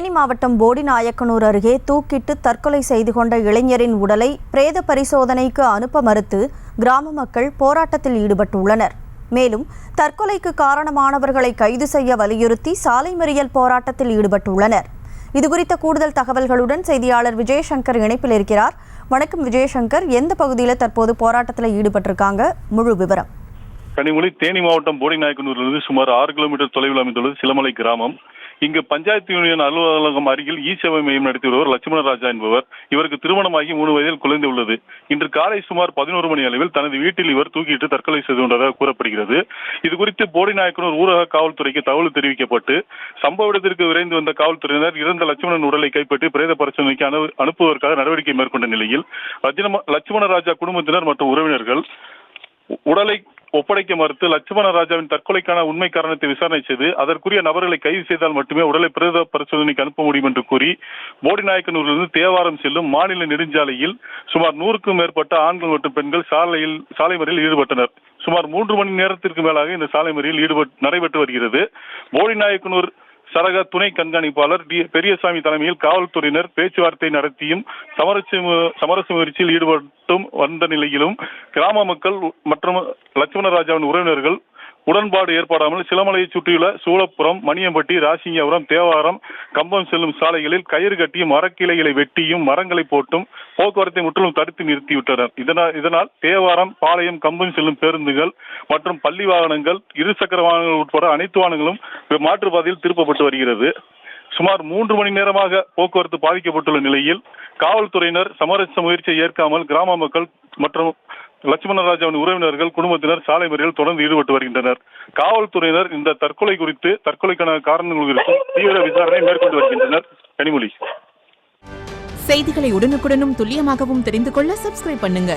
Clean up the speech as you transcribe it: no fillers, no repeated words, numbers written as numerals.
தேனி மாவட்டம் போடிநாயக்கனூர் அருகே தூக்கிட்டு தற்கொலை செய்து கொண்ட இளைஞரின் உடலை பிரேத பரிசோதனைக்கு அனுப்ப மறுத்து கிராம மக்கள் போராட்டத்தில் ஈடுபட்டுள்ளனர். மேலும் தற்கொலைக்கு காரணமானவர்களை கைது செய்ய வலியுறுத்தி சாலை மறியல் போராட்டத்தில் ஈடுபட்டுள்ளனர். இதுகுறித்த கூடுதல் தகவல்களுடன் செய்தியாளர் விஜயசங்கர் இணைப்பில் இருக்கிறார். வணக்கம் விஜயசங்கர், எந்த பகுதியில் தற்போது போராட்டத்தில் ஈடுபட்டிருக்காங்க? முழு விவரம். கனிமொழி, தேனி மாவட்டம் போடிநாயக்கனூரிலிருந்து சுமார் 6 கிலோமீட்டர் தொலைவில் அமைந்துள்ளது சிலமலை கிராமம். இங்கு பஞ்சாயத்து யூனியன் அலுவலகம் அருகில் சேவை மையம் நடத்தி வருவர் லட்சுமணராஜா என்பவர். இவருக்கு திருமணமாகி 3 வயதில் குழந்தை உள்ளது. இன்று காலை சுமார் 11 மணி அளவில் தனது வீட்டில் இவர் தூக்கிட்டு தற்கொலை செய்து கொண்டதாக கூறப்படுகிறது. இதுகுறித்து போடிநாயக்கனூர் ஊரக காவல்துறைக்கு தகவல் தெரிவிக்கப்பட்டு சம்பவ இடத்திற்கு விரைந்து வந்த காவல்துறையினர் இறந்த லட்சுமணன் உடலை கைப்பற்றி பிரேத பரிசோதனைக்கு அனுப்புவதற்காக நடவடிக்கை மேற்கொண்ட நிலையில் லட்சுமணராஜா குடும்பத்தினர் மற்றும் உறவினர்கள் உடலை ஒப்படைக்க மறுத்து லட்சுமணராஜாவின் தற்கொலைக்கான உண்மை காரணத்தை விசாரணை செய்து அதற்குரிய நபர்களை கைது செய்தால் மட்டுமே உடலை பிரேத பரிசோதனைக்கு அனுப்ப முடியும் என்று கூறி போடிநாயக்கனூரிலிருந்து தேவாரம் செல்லும் மாநில நெடுஞ்சாலையில் சுமார் 100க்கும் மேற்பட்ட ஆண்கள் மற்றும் பெண்கள் சாலை மறியலில் ஈடுபட்டனர். சுமார் 3 மணி நேரத்திற்கு மேலாக இந்த சாலை மறியல் நடைபெற்று வருகிறது. போடிநாயக்கனூர் சரக துணை கண்காணிப்பாளர் பெரியசாமி தலைமையில் காவல்துறையினர் பேச்சுவார்த்தை நடத்தியும் சமரச முயற்சியில் ஈடுபட்டும் வந்த நிலையிலும் கிராம மக்கள் மற்றும் லட்சுமணராஜாவின் உறவினர்கள் உடன்பாடு ஏற்படாமல் சிலமலையை சுற்றியுள்ள சூளப்புரம், மணியம்பட்டி, ராசிங்கபுரம், தேவாரம், கம்பம் செல்லும் சாலைகளில் கயிறு கட்டியும் மரக்கிளைகளை வெட்டியும் மரங்களை போட்டும் போக்குவரத்தை முற்றிலும் தடுத்து நிறுத்திவிட்டனர். இதனால் தேவாரம், பாளையம், கம்பம் செல்லும் பேருந்துகள் மற்றும் பள்ளி வாகனங்கள், இருசக்கர வாகனங்கள் உட்பட அனைத்து வாகனங்களும் மாற்றுப்பாதையில் திருப்பப்பட்டு வருகிறது. சுமார் 3 மணி நேரமாக போக்குவரத்து பாதிக்கப்பட்டுள்ள நிலையில் காவல்துறையினர் சமரச முயற்சியை ஏற்காமல் கிராம மக்கள் மற்றும் லட்சுமணராஜாவின் உறவினர்கள் குடும்பத்தினர் சாலை மறியலில் தொடர்ந்து ஈடுபட்டு வருகின்றனர். காவல்துறையினர் இந்த தற்கொலைக்கான காரணங்கள் குறித்து தீவிர விசாரணை மேற்கொண்டு வருகின்றனர். கனிமொழி, செய்திகளை உடனுக்குடனும் துல்லியமாகவும் தெரிந்து கொள்ள சப்ஸ்கிரைப் பண்ணுங்க.